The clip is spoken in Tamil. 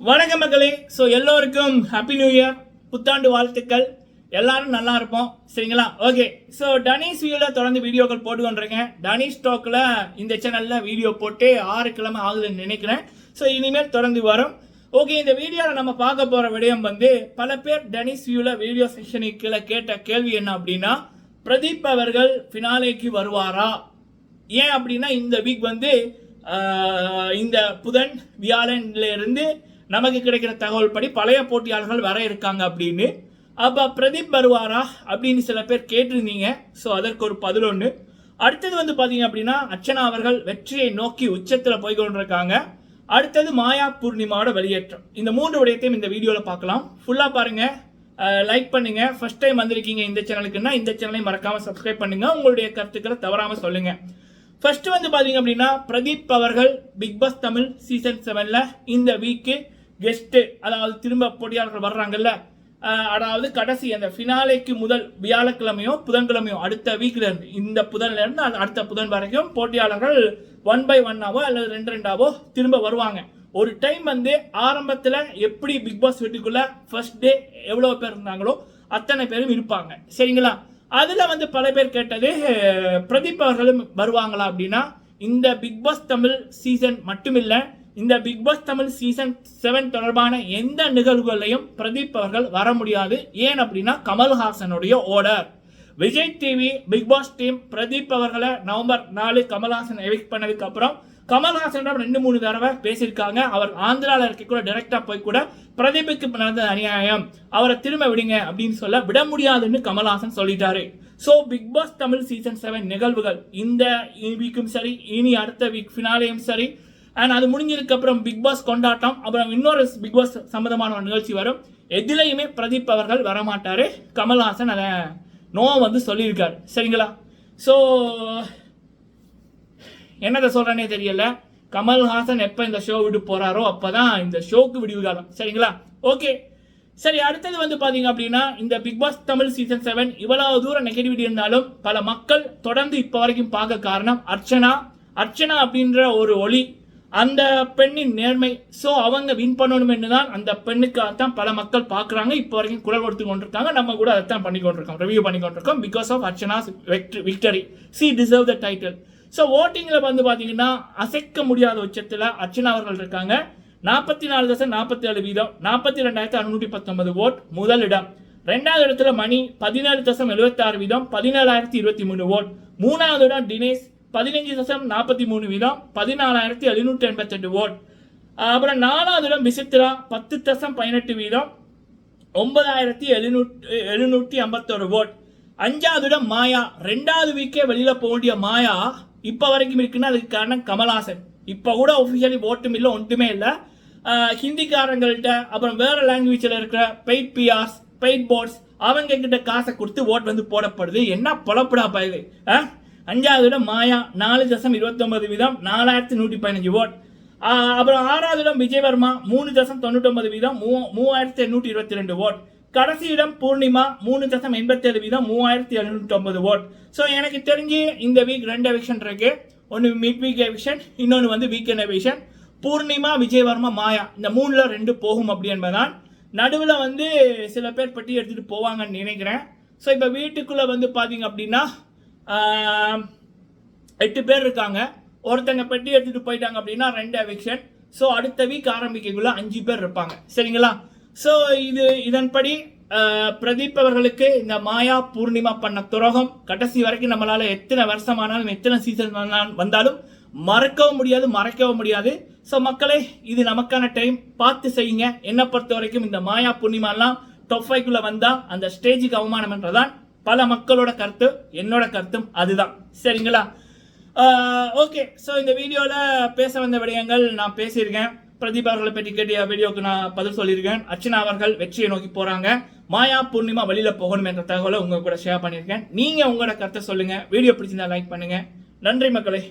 வணக்கம் மக்களே. ஸோ எல்லோருக்கும் ஹாப்பி நியூ இயர், புத்தாண்டு வாழ்த்துக்கள். எல்லாரும் நல்லா இருப்போம், சரிங்களா? ஓகே. ஸோ டனீஸ் வியூவில் தொடர்ந்து வீடியோக்கள் போட்டு கொண்டிருக்கேன். டனீஸ் ஸ்டாக்கில் இந்த சேனலில் வீடியோ போட்டு 6 கிழமை ஆகுதுன்னு நினைக்கிறேன். ஸோ இனிமேல் தொடர்ந்து வரும். ஓகே, இந்த வீடியோவில் நம்ம பார்க்க போகிற விடயம் பல பேர் டனீஸ் வியூவில் வீடியோ செக்ஷனுக்கு கேட்ட கேள்வி என்ன அப்படின்னா, பிரதீப் அவர்கள் ஃபினாலேக்கு வருவாரா? ஏன் அப்படின்னா இந்த வீக் இந்த புதன் வியாழன்ல இருந்து நமக்கு கிடைக்கிற தகவல் படி பழைய போட்டியாளர்கள் வர இருக்காங்க அப்படின்னு. அப்போ பிரதீப் வருவாரா அப்படின்னு சில பேர் கேட்டிருந்தீங்க. ஸோ அதற்கு ஒரு பதில் ஒன்று. அடுத்தது பார்த்தீங்க அப்படின்னா, அர்ச்சனா அவர்கள் வெற்றியை நோக்கி உச்சத்தில் போய் கொண்டிருக்காங்க. அடுத்தது மாயா பூர்ணிமாவோட வெளியேற்றம். இந்த 3 விடயத்தையும் இந்த வீடியோவில் பார்க்கலாம். ஃபுல்லாக பாருங்கள், லைக் பண்ணுங்க. ஃபர்ஸ்ட் டைம் வந்திருக்கீங்க இந்த சேனலுக்குன்னா இந்த சேனலை மறக்காமல் சப்ஸ்கிரைப் பண்ணுங்க. உங்களுடைய கருத்துக்களை தவறாமல் சொல்லுங்க. ஃபர்ஸ்ட் பார்த்தீங்க அப்படின்னா, பிரதீப் அவர்கள் பிக் பாஸ் தமிழ் சீசன் 7ல் இந்த வீக்கு கெஸ்ட்டு, அதாவது திரும்ப போட்டியாளர்கள் வர்றாங்கல்ல, அதாவது கடைசி அந்த ஃபினாலேக்கு முதல் வியாழக்கிழமையோ புதன்கிழமையோ அடுத்த வீக்கில் இருந்து, இந்த புதன்ல இருந்து அடுத்த புதன் வரைக்கும் போட்டியாளர்கள் 1 by 1ஆவோ அல்லது 2-2ஆவோ திரும்ப வருவாங்க. ஒரு டைம் ஆரம்பத்தில் எப்படி பிக் பாஸ் வீட்டுக்குள்ள ஃபர்ஸ்ட் டே எவ்வளோ பேர் இருந்தாங்களோ அத்தனை பேரும் இருப்பாங்க, சரிங்களா? அதில் பல பேர் கேட்டது, பிரதீப் அவர்களும் வருவாங்களா அப்படின்னா, இந்த பிக் பாஸ் தமிழ் சீசன் மட்டுமில்லை, இந்த பிக் பாஸ் தமிழ் சீசன் 7 தொடர்பான எந்த நிகழ்வுகளையும் பிரதீப் அவர்கள் வர முடியாது. ஏன் அப்படின்னா, கமல்ஹாசனுடைய order. Vijay TV Bigg Boss team Pradeep அவர்களை நவம்பர் 4 கமல்ஹாசன் எவிக்ட் பண்ணதுக்கு அப்புறம் கமல்ஹாசன் 2-3 தடவை பேசியிருக்காங்க. அவர் ஆந்திராவில் இருக்க கூட டைரக்டா போய் கூட பிரதீப்புக்கு நடந்த அநியாயம், அவரை திரும்ப விடுங்க அப்படின்னு சொல்ல விட முடியாதுன்னு கமல்ஹாசன் சொல்லிட்டாரு. So big pass Tamil season 7 நிகழ்வுகள் இந்த வீக்கும் சரி, இனி அடுத்த வீக் ஃபினாலேயும் சரி, அண்ட் அது முடிஞ்சதுக்கு அப்புறம் பிக் பாஸ் கொண்டாட்டம், அப்புறம் இன்னொரு பிக் பாஸ் சம்பந்தமான ஒரு நிகழ்ச்சி வரும். எதுலையுமே பிரதீப் அவர்கள் வரமாட்டாரு. கமல்ஹாசன் அதை சொல்லியிருக்காரு, சரிங்களா? ஸோ என்னதை சொல்றேனே தெரியல. கமல்ஹாசன் எப்போ இந்த ஷோ விட்டு போறாரோ அப்பதான் இந்த ஷோக்கு விடிவு காலம், சரிங்களா? ஓகே, சரி. அடுத்தது பாத்தீங்க அப்படின்னா, இந்த பிக் பாஸ் தமிழ் சீசன் 7 இவ்வளவு தூரம் நெகட்டிவிட்டி இருந்தாலும் பல மக்கள் தொடர்ந்து இப்போ வரைக்கும் பார்க்க காரணம் அர்ச்சனா அப்படின்ற ஒரு ஒளி, அந்த பெண்ணின் நேர்மை. ஸோ அவங்க வின் பண்ணணும் தான் அந்த பெண்ணுக்காகத்தான் பல மக்கள் பார்க்குறாங்க, இப்போ வரைக்கும் குரல் கொடுத்து கொண்டிருக்காங்க. நம்ம கூட அதைத்தான் பண்ணி கொண்டிருக்கோம், ரிவ்யூ பண்ணி கொண்டிருக்கோம். Because of Archana's victory, she deserve the title. So ஓட்டிங்கில் பார்த்தீங்கன்னா, அசைக்க முடியாத உச்சத்தில் அர்ச்சனா அவர்கள் இருக்காங்க. 44.47%, 42,619 ஓட் முதலிடம். 2வது இடத்துல மணி 17.76%, 17,023 ஓட். 3வது இடம் தினேஷ் 15.43%, 14,788 ஓட். அப்புறம் 4வது இடம் விசித்ரா 10.18%, 9,751 ஓட். 5வது இடம் மாயா. 2வது வீக்கே வெளியில போக வேண்டிய மாயா இப்ப வரைக்கும் இருக்குன்னா அதுக்கு காரணம் கமல்ஹாசன். இப்ப கூட ஒபிஷியலி ஓட்டும் இல்லை, ஒன்றுமே இல்லை. ஹிந்திக்காரங்கள்ட்ட அப்புறம் வேற லாங்குவேஜ்ல இருக்கிற பெய்ட் பிஆர்ஸ், பெய்ட் போர்ட்ஸ், அவங்க கிட்ட காசை கொடுத்து ஓட் போடப்படுது. என்ன பொழப்படா பயிரு. 5வது இடம் மாயா 4.29%, 4,115 ஓட். அப்புறம் 6வது இடம் விஜயவர்மா 3.99%, 3,822 ஓட். கடைசி இடம் பூர்ணிமா 3.87%, 3,709 ஓட். ஸோ எனக்கு தெரிஞ்சு இந்த வீக் 2 எவிக்ஷன் இருக்கு. ஒன்று மிட் வீக் எவிக்ஷன், இன்னொன்று வீக்கெண்ட் எவிக்ஷன். பூர்ணிமா, விஜயவர்மா, மாயா, இந்த 3ல் 2 போகும் அப்படி என்பதான். நடுவில் சில பேர் பட்டி எடுத்துட்டு போவாங்கன்னு நினைக்கிறேன். ஸோ இப்போ வீட்டுக்குள்ள பார்த்தீங்க அப்படின்னா 8 பேர் இருக்காங்க. ஒருத்தங்க பெட்டி எடுத்துட்டு போயிட்டாங்க அப்படின்னா 2 எவிக்ஷன். ஸோ அடுத்த வீக் ஆரம்பிக்கக்குள்ள 5 பேர் இருப்பாங்க, சரிங்களா? ஸோ இதன்படி பிரதீப் அவர்களுக்கு இந்த மாயா பூர்ணிமா பண்ண துரோகம் கடைசி வரைக்கும் நம்மளால எத்தனை வருஷமானாலும் எத்தனை சீசன் வந்தாலும் மறக்கவும் முடியாது, மறைக்கவும் முடியாது. ஸோ மக்களே, இது நமக்கான டைம், பார்த்து செய்யுங்க. என்னை பொறுத்த வரைக்கும் இந்த மாயா பூர்ணிமாலாம் டாப் 5க்குள்ள வந்தா அந்த ஸ்டேஜுக்கு அவமானம் என்றதான் பல மக்களோட கருத்து, என்னோட கருத்தும் அதுதான், சரிங்களா? ஓகே. ஸோ இந்த வீடியோவில் பேச வந்த விடயங்கள் நான் பேசியிருக்கேன். பிரதீப் அவர்களை பற்றி கேட்டிய வீடியோக்கு நான் பதில் சொல்லியிருக்கேன். அர்ச்சனா அவர்கள் வெற்றியை நோக்கி போறாங்க. மாயா பூர்ணிமா வெளியில போகணும் என்ற தகவலை உங்க கூட ஷேர் பண்ணியிருக்கேன். நீங்க உங்களோட கருத்தை சொல்லுங்க. வீடியோ பிடிச்சிருந்தா லைக் பண்ணுங்க. நன்றி மக்களே.